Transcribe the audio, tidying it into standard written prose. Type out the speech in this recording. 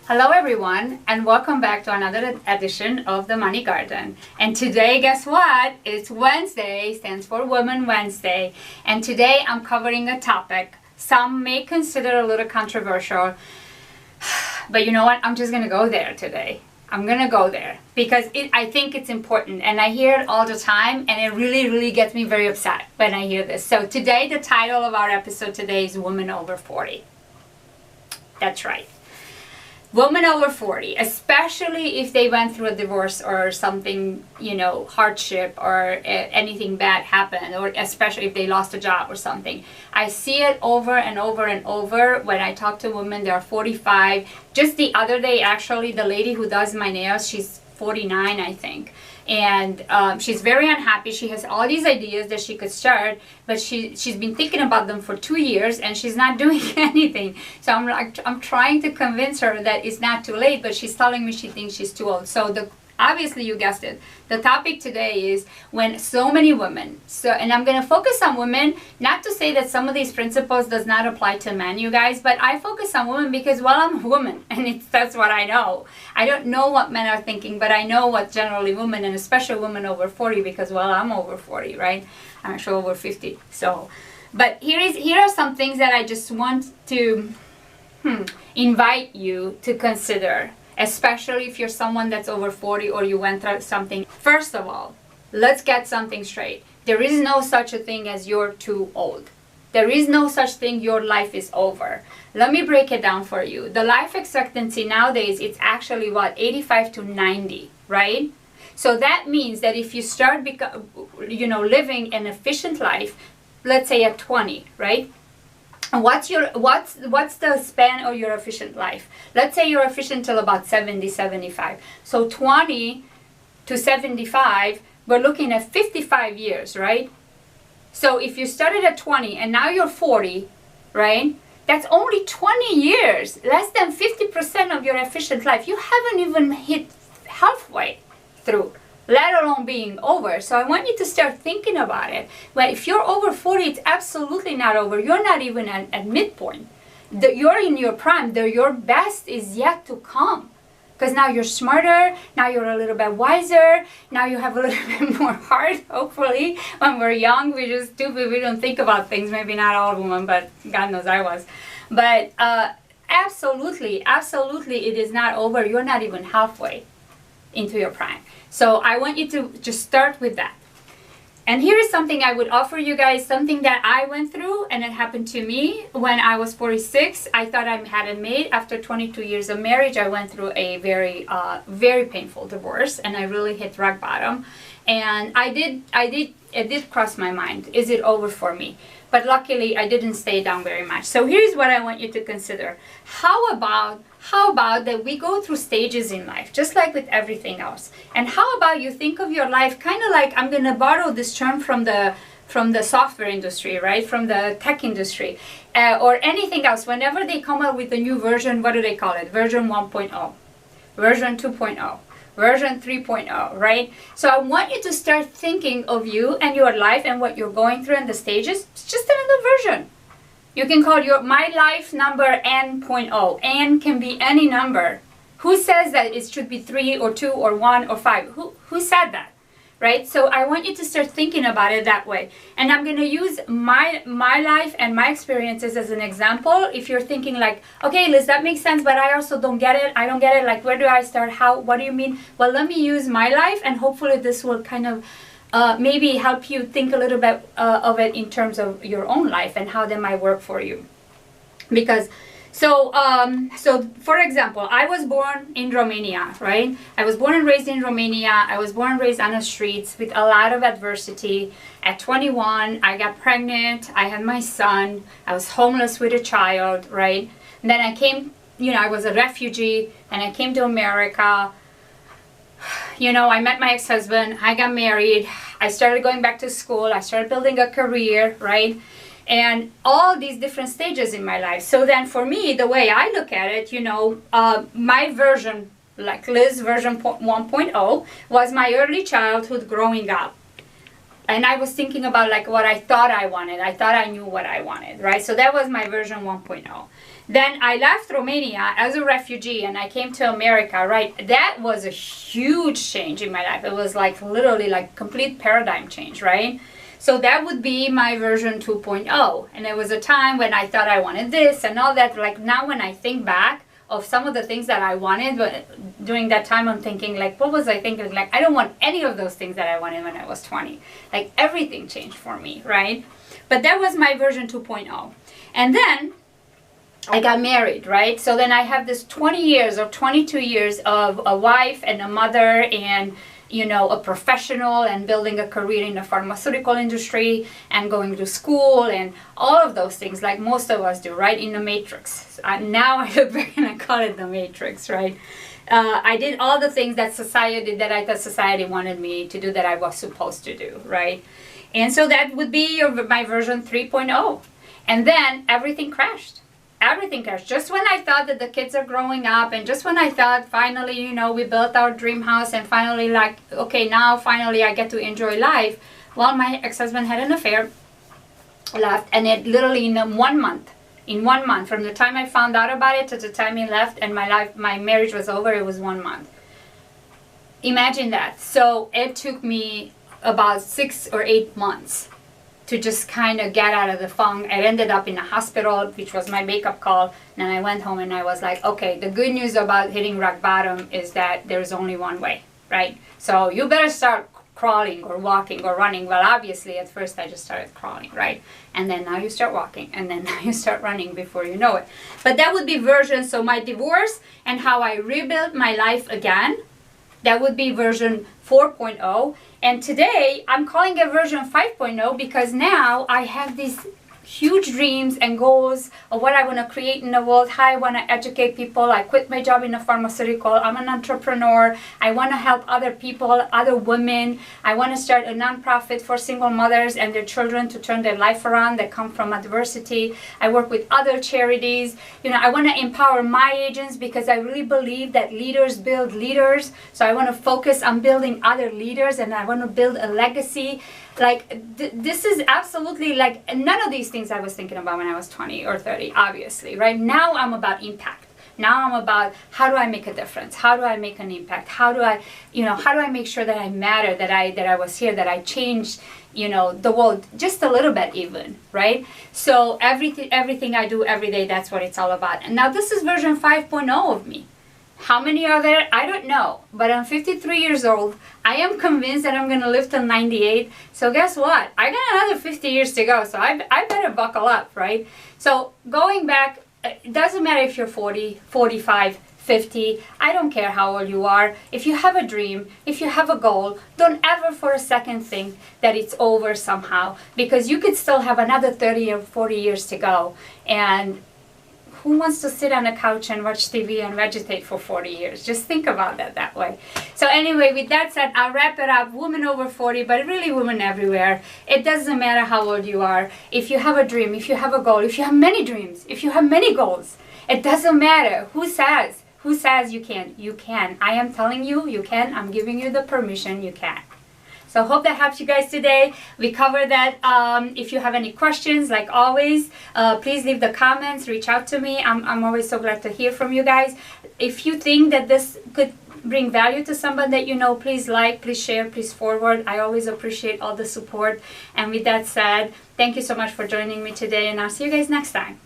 Hello everyone, and welcome back to another edition of the Money Garden. And today, guess what? It's Wednesday, stands for Women Wednesday. And today I'm covering a topic some may consider a little controversial, but you know what? I'm just gonna go there today. I'm gonna go there because I think it's important, and I hear it all the time, and it really gets me very upset when I hear this. So today, the title of our episode today is Women Over 40. That's right. Women over 40, especially if they went through a divorce or something, hardship or anything bad happened, or especially if they lost a job or something. I see it over and over and over when I talk to women. They are 45. Just the other day, actually, the lady who does my nails, she's 49, I think. And she's very unhappy. She has all these ideas that she could start, but she's been thinking about them for 2 years and she's not doing anything. So I'm trying to convince her that it's not too late, but she's telling me she thinks she's too old. So obviously you guessed it. The topic today is when so many women, and I'm going to focus on women, not to say that some of these principles does not apply to men, you guys, but I focus on women because, well, I'm a woman, and that's what I know. I don't know what men are thinking, but I know what generally women, and especially women over 40, because, well, I'm over 40, right? I'm actually over 50. So, but here are some things that I just want to invite you to consider, especially if you're someone that's over 40 or you went through something. First of all, let's get something straight. There is no such a thing as you're too old. There is no such thing your life is over. Let me break it down for you. The life expectancy nowadays, it's actually what, 85 to 90, right? So that means that if you start living an efficient life, let's say at 20, right? And what's the span of your efficient life? Let's say you're efficient till about 70, 75. So 20 to 75, we're looking at 55 years, right? So if you started at 20 and now you're 40, right? That's only 20 years, less than 50% of your efficient life. You haven't even hit halfway through, let alone being over. So I want you to start thinking about it. Well, if you're over 40, it's absolutely not over. You're not even at midpoint. You're in your prime. Your best is yet to come. Because now you're smarter, now you're a little bit wiser, now you have a little bit more heart, hopefully. When we're young, we're just stupid, we don't think about things. Maybe not all women, but God knows I was. But absolutely, it is not over. You're not even halfway into your prime. So I want you to just start with that. And here is something I would offer you guys, something that I went through, and it happened to me when I was 46. I thought I had it made. After 22 years of marriage, I went through a very painful divorce, and I really hit rock bottom. And it did cross my mind. Is it over for me? But luckily, I didn't stay down very much. So here's what I want you to consider. How about that we go through stages in life, just like with everything else? And how about you think of your life kind of like, I'm going to borrow this term from the software industry, right? From the tech industry, or anything else. Whenever they come out with a new version, what do they call it? Version 1.0, version 2.0. Version 3.0, right? So I want you to start thinking of you and your life and what you're going through and the stages. It's just another version. You can call my life number N.0. N can be any number. Who says that it should be 3 or 2 or 1 or 5? Who said that? Right? So I want you to start thinking about it that way. And I'm going to use my life and my experiences as an example. If you're thinking like, okay, Liz, that makes sense, but I also don't get it. I don't get it. Like, where do I start? How? What do you mean? Well, let me use my life, and hopefully this will kind of maybe help you think a little bit of it in terms of your own life and how that might work for you. Because So for example, I was born in Romania, right? I was born and raised in Romania. I was born and raised on the streets with a lot of adversity. At 21, I got pregnant. I had my son. I was homeless with a child, right? And then I came, I was a refugee, and I came to America. I met my ex-husband. I got married. I started going back to school. I started building a career, right? And all these different stages in my life. So then for me, the way I look at it, my version, like Liz version 1.0, was my early childhood growing up. and I was thinking about like what I thought I wanted. I thought I knew what I wanted, right? So that was my version 1.0. Then I left Romania as a refugee and I came to America, right? That was a huge change in my life. It was like literally like complete paradigm change, right? So that would be my version 2.0. And there was a time when I thought I wanted this and all that. Like now when I think back of some of the things that I wanted, but during that time I'm thinking like, what was I thinking? Like, I don't want any of those things that I wanted when I was 20. Like everything changed for me, right? But that was my version 2.0. And then I got married, right? So then I have this 20 years or 22 years of a wife and a mother and, you know, a professional and building a career in the pharmaceutical industry and going to school and all of those things like most of us do, right? In the matrix. Now I look back and I call it the matrix, right? I did all the things that I thought society wanted me to do that I was supposed to do, right? And so that would be my version 3.0. And then everything crashed. Everything crashed. Just when I thought that the kids are growing up and just when I thought finally, you know, we built our dream house and finally like, okay, now finally I get to enjoy life. Well, my ex-husband had an affair, left, and it literally in 1 month, from the time I found out about it to the time he left and my marriage was over, it was 1 month. Imagine that. So it took me about 6 or 8 months to just kind of get out of the funk. I ended up in a hospital, which was my wake-up call. And I went home and I was like, okay, the good news about hitting rock bottom is that there's only one way, right? So you better start crawling or walking or running. Well, obviously at first I just started crawling, right? And then now you start walking and then now you start running before you know it. But that would be version, so my divorce and how I rebuilt my life again, that would be version 4.0. And today I'm calling it version 5.0 because now I have these huge dreams and goals of what I want to create in the world, how I want to educate people. I quit my job in the pharmaceutical. I'm an entrepreneur. I want to help other people, other women. I want to start a nonprofit for single mothers and their children to turn their life around that come from adversity. I work with other charities. You know, I want to empower my agents because I really believe that leaders build leaders. So I want to focus on building other leaders and I want to build a legacy. Like, this is absolutely like, none of these things I was thinking about when I was 20 or 30, obviously, right? Now I'm about impact. Now I'm about how do I make a difference? How do I make an impact? How do I, you know, how do I make sure that I matter, that I was here, that I changed, you know, the world just a little bit even, right? So everything I do every day, that's what it's all about. And now this is version 5.0 of me. How many are there? I don't know. But I'm 53 years old. I am convinced that I'm going to live till 98. So guess what? I got another 50 years to go. So I better buckle up, right? So going back, it doesn't matter if you're 40, 45, 50. I don't care how old you are. If you have a dream, if you have a goal, don't ever for a second think that it's over somehow. Because you could still have another 30 or 40 years to go. And who wants to sit on a couch and watch TV and vegetate for 40 years? Just think about that way. So anyway, with that said, I'll wrap it up. Women over 40, but really women everywhere. It doesn't matter how old you are. If you have a dream, if you have a goal, if you have many dreams, if you have many goals, it doesn't matter. Who says? Who says you can't? You can. I am telling you, you can. I'm giving you the permission, you can. So hope that helps you guys today. We covered that. If you have any questions, like always, please leave the comments, reach out to me. I'm always so glad to hear from you guys. If you think that this could bring value to someone that you know, please like, please share, please forward. I always appreciate all the support. And with that said, thank you so much for joining me today, and I'll see you guys next time.